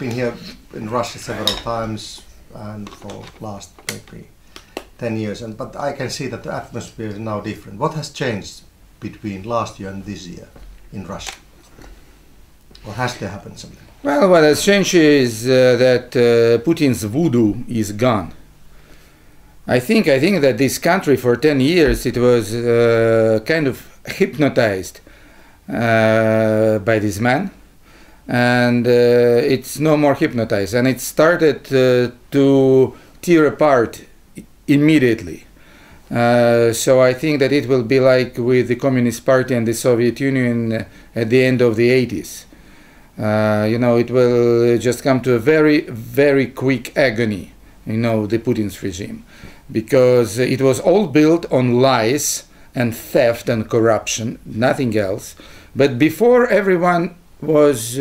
been here in Russia several times and for last maybe 10 years, but I can see that the atmosphere is now different. What has changed between last year and this year in Russia? Or has there happened something? Well, what has changed is that Putin's voodoo is gone. I think that this country for 10 years it was kind of hypnotized by this man, and it's no more hypnotized, and it started to tear apart immediately. So I think that it will be like with the Communist Party and the Soviet Union at the end of the 80s. You know, it will just come to a very, very quick agony, you know, the Putin's regime, because it was all built on lies and theft and corruption, nothing else. But before, everyone was,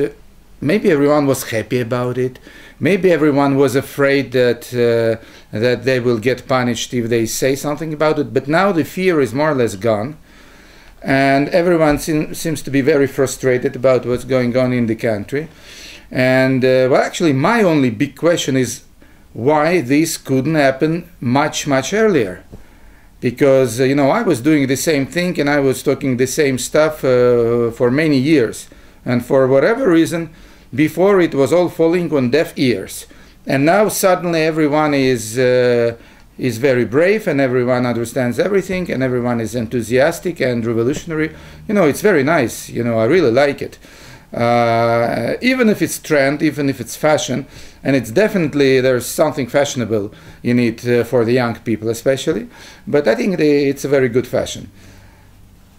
maybe everyone was happy about it, maybe everyone was afraid that that they will get punished if they say something about it, but now the fear is more or less gone. And everyone seems to be very frustrated about what's going on in the country. And well, actually, my only big question is why this couldn't happen much, much earlier. Because, you know, I was doing the same thing and I was talking the same stuff for many years. And for whatever reason, before it was all falling on deaf ears. And now suddenly everyone is very brave and everyone understands everything and everyone is enthusiastic and revolutionary. You know, it's very nice. You know, I really like it. Even if it's trend, even if it's fashion, and it's definitely, there's something fashionable in it for the young people especially, but I think it's a very good fashion.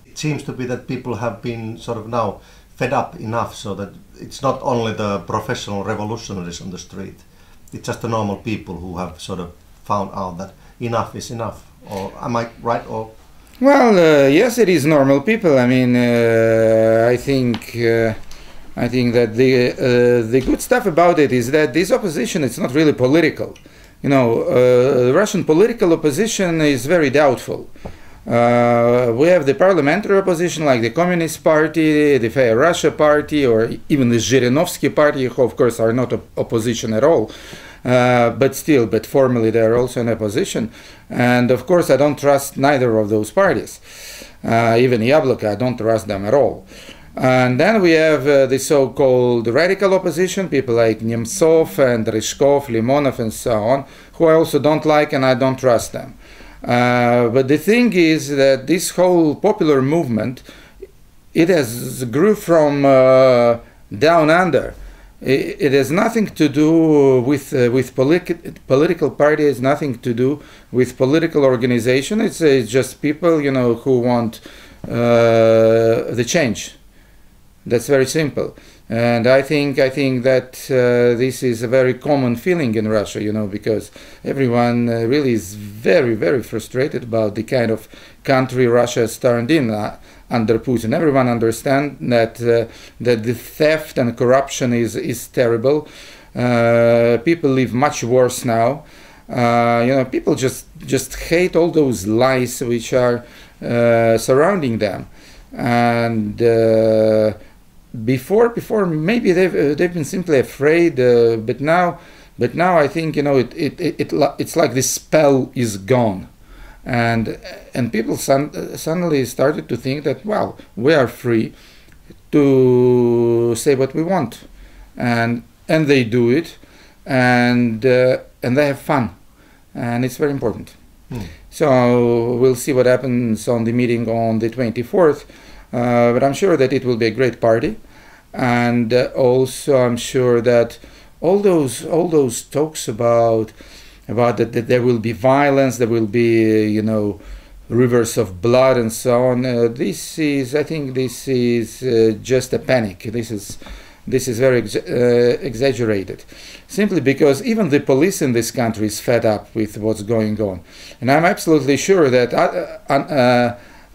It seems to be that people have been sort of now fed up enough so that it's not only the professional revolutionaries on the street, it's just the normal people who have sort of found out that enough is enough. Or am I right? Or well, yes, it is normal people. I mean, I think that the good stuff about it is that this opposition, it's not really political. You know, the Russian political opposition is very doubtful. We have the parliamentary opposition like the Communist Party, the Fair Russia Party, or even the Zhirinovsky Party, who of course are not opposition at all. But formally they are also in opposition. And of course I don't trust neither of those parties. Even Yabloko, I don't trust them at all. And then we have the so-called radical opposition, people like Nemtsov and Ryzhkov, Limonov and so on, who I also don't like and I don't trust them. But the thing is that this whole popular movement, it has grew from down under. It has nothing to do with political parties, nothing to do with political organization. It's just people, you know, who want the change. That's very simple. And I think that this is a very common feeling in Russia, you know, because everyone really is very, very frustrated about the kind of country Russia has turned in under Putin. Everyone understands that the theft and corruption is terrible. People live much worse now. You know, people just hate all those lies which are surrounding them. And before maybe they've been simply afraid, but now I think, you know, it's like the spell is gone. And people suddenly started to think that, well, we are free to say what we want, and they do it, and they have fun, and it's very important. So we'll see what happens on the meeting on the 24th, but I'm sure that it will be a great party, and also I'm sure that all those talks about that there will be violence, there will be, you know, rivers of blood and so on. I think this is just a panic. This is very exaggerated, simply because even the police in this country is fed up with what's going on. And I'm absolutely sure that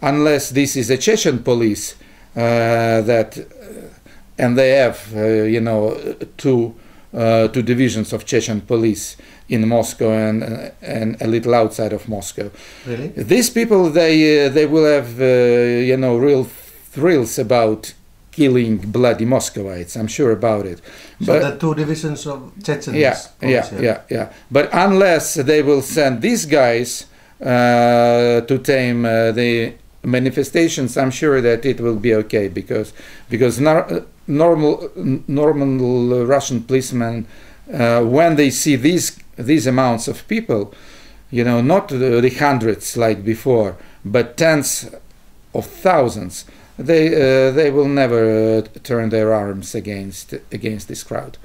unless this is a Chechen police, and they have, you know, two divisions of Chechen police in Moscow and a little outside of Moscow. Really? These people, they will have, you know, real thrills about killing bloody Muscovites. I'm sure about it. So but the two divisions of Chechens. Yeah. But unless they will send these guys to tame the manifestations, I'm sure that it will be okay, because normal Russian policemen, when they see these amounts of people, not the hundreds like before, but tens of thousands, they will never turn their arms against this crowd.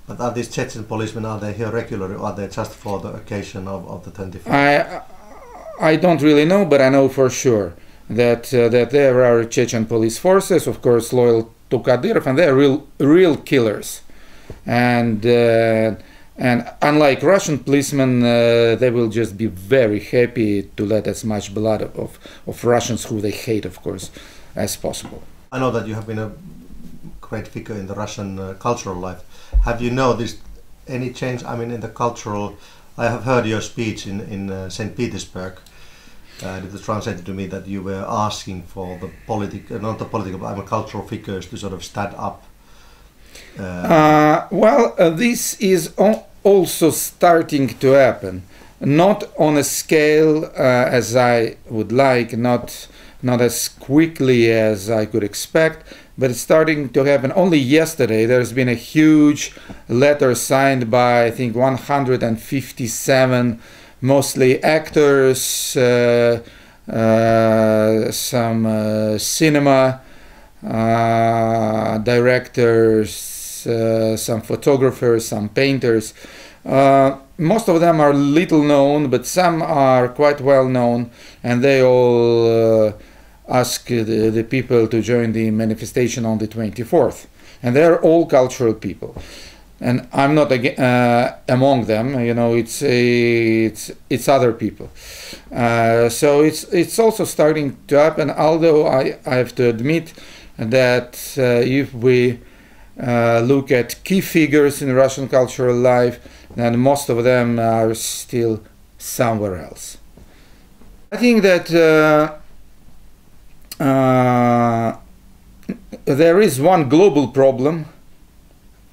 But are these Chechen policemen, are they here regularly, or are they just for the occasion of the 25th? I don't really know, but I know for sure that there are Chechen police forces, of course, loyal to Kadyrov, and they're real killers. And unlike Russian policemen, they will just be very happy to let as much blood of Russians, who they hate, of course, as possible. I know that you have been a great figure in the Russian cultural life. Have you noticed any change? I mean, in the cultural, I have heard your speech in St. Petersburg. It was translated to me that you were asking for the not the political, but cultural figures to sort of stand up. This is also starting to happen, not on a scale as I would like, not as quickly as I could expect, but it's starting to happen. Only yesterday there's been a huge letter signed by, I think, 157 mostly actors, some cinema directors, some photographers, some painters. Most of them are little known, but some are quite well known, and they all ask the people to join the manifestation on the 24th. And they're all cultural people. And I'm not among them, it's other people. So it's also starting to happen, although I have to admit that if we look at key figures in Russian cultural life, then most of them are still somewhere else. I think that there is one global problem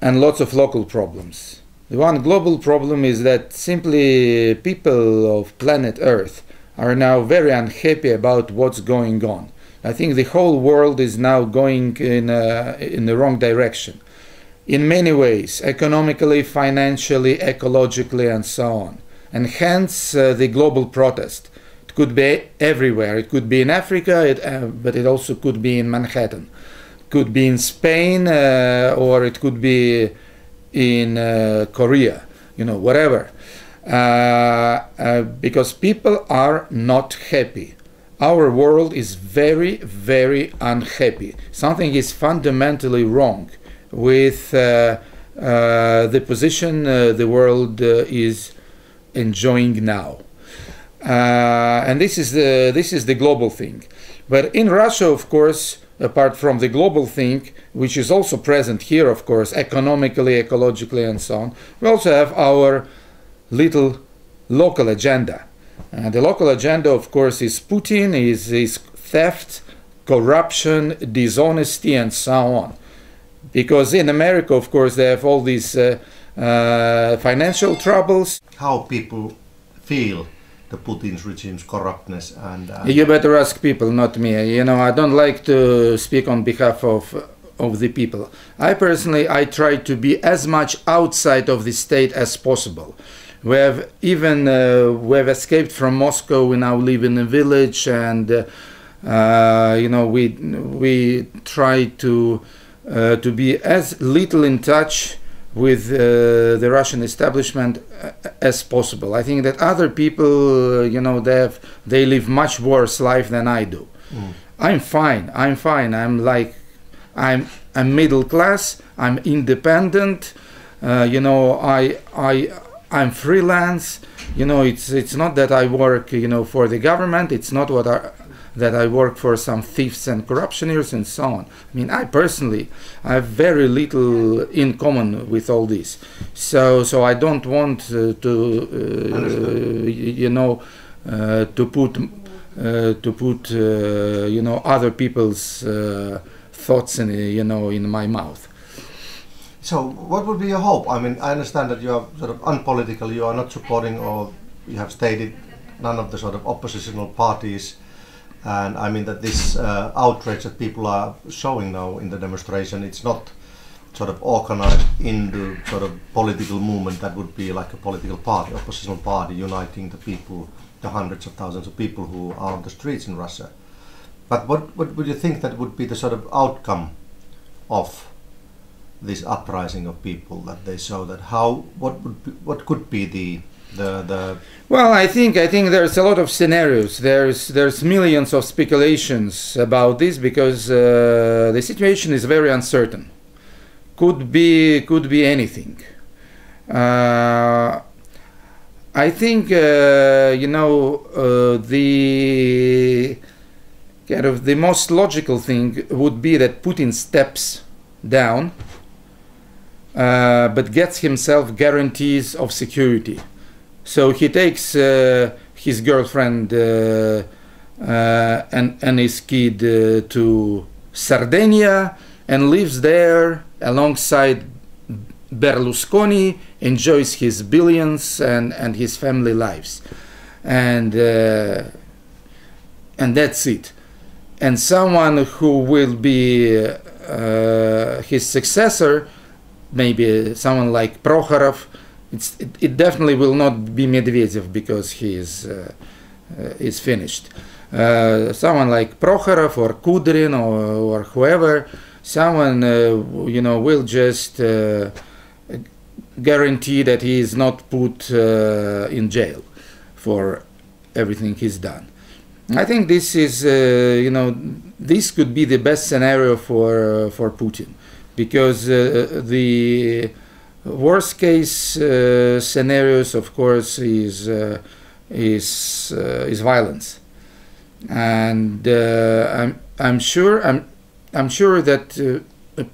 and lots of local problems. The one global problem is that simply people of planet Earth are now very unhappy about what's going on. I think the whole world is now going in the wrong direction, in many ways, economically, financially, ecologically, and so on. And hence the global protest. It could be everywhere. It could be in Africa, but it also could be in Manhattan. Could be in Spain, or it could be in Korea, whatever. Because people are not happy. Our world is very, very unhappy. Something is fundamentally wrong with the position the world is enjoying now. And this is the global thing. But in Russia, of course, apart from the global thing, which is also present here, of course, economically, ecologically, and so on, we also have our little local agenda. The local agenda, of course, is Putin, is theft, corruption, dishonesty, and so on. Because in America, of course, they have all these financial troubles. How people feel the Putin's regime's corruptness and... You better ask people, not me. I don't like to speak on behalf of the people. I try to be as much outside of the state as possible. We have escaped from Moscow. We now live in a village, and we try to be as little in touch with the Russian establishment as possible. I think that other people, they live much worse life than I do. I'm fine. I'm middle class. I'm independent. I'm freelance. It's not that I work, for the government. It's not that I work for some thieves and corruptioneers and so on. I mean, I have very little in common with all this. So I don't want to put other people's thoughts in, you know, in my mouth. So what would be your hope? I mean, I understand that you are sort of unpolitical, you are not supporting, or you have stated, none of the sort of oppositional parties, and I mean that this outrage that people are showing now in the demonstration, it's not sort of organized into sort of political movement that would be like a political party, oppositional party, uniting the people, the hundreds of thousands of people who are on the streets in Russia. But what would you think that would be the sort of outcome of this uprising of people that they show? That what could be the Well, I think there's a lot of scenarios. There's millions of speculations about this because the situation is very uncertain. Could be anything. I think you know, the kind of the most logical thing would be that Putin steps down, but gets himself guarantees of security. So he takes his girlfriend and his kid to Sardinia and lives there alongside Berlusconi, enjoys his billions and his family lives, and that's it. And someone who will be his successor, maybe someone like Prokhorov. It definitely will not be Medvedev because he is finished. Someone like Prokhorov or Kudrin or whoever, someone you know, will just guarantee that he is not put in jail for everything he's done. I think this is you know, this could be the best scenario for Putin, because the worst case scenarios, of course, is violence, and I'm sure that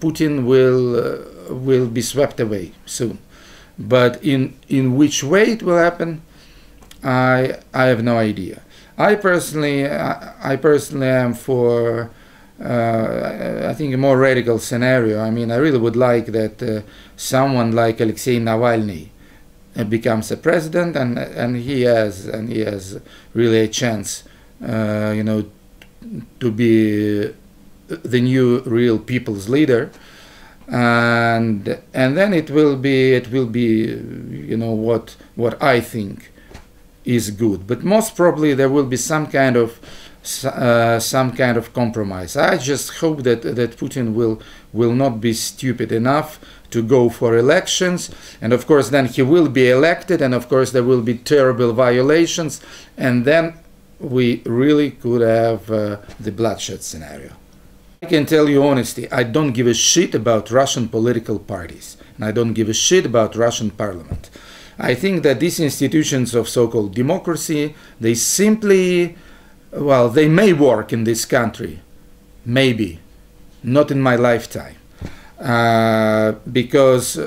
Putin will be swept away soon, but in which way it will happen, I have no idea. I personally am for I think a more radical scenario. I mean, I really would like that someone like Alexei Navalny becomes a president, and he has really a chance, you know, to be the new real people's leader, and then it will be you know, what I think is good. But most probably there will be some kind of compromise. I just hope that Putin will not be stupid enough to go for elections, and of course then he will be elected, and of course there will be terrible violations, and then we really could have the bloodshed scenario. I can tell you honestly, I don't give a shit about Russian political parties, and I don't give a shit about Russian parliament. I think that these institutions of so-called democracy, they simply, well, they may work in this country, maybe, not in my lifetime, because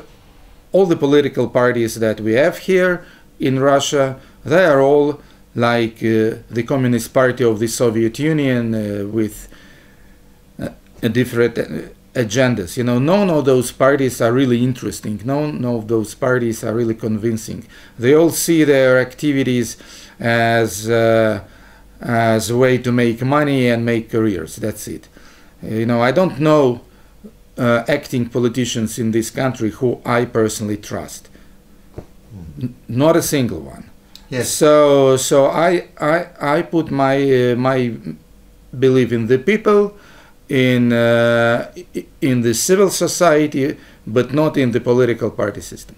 all the political parties that we have here in Russia, they are all like the Communist Party of the Soviet Union with different agendas. You know, none of those parties are really interesting. None of those parties are really convincing. They all see their activities as a way to make money and make careers. That's it. You know, I don't know acting politicians in this country who I personally trust. Not a single one. Yes. So I put my belief in the people, in the civil society, but not in the political party system.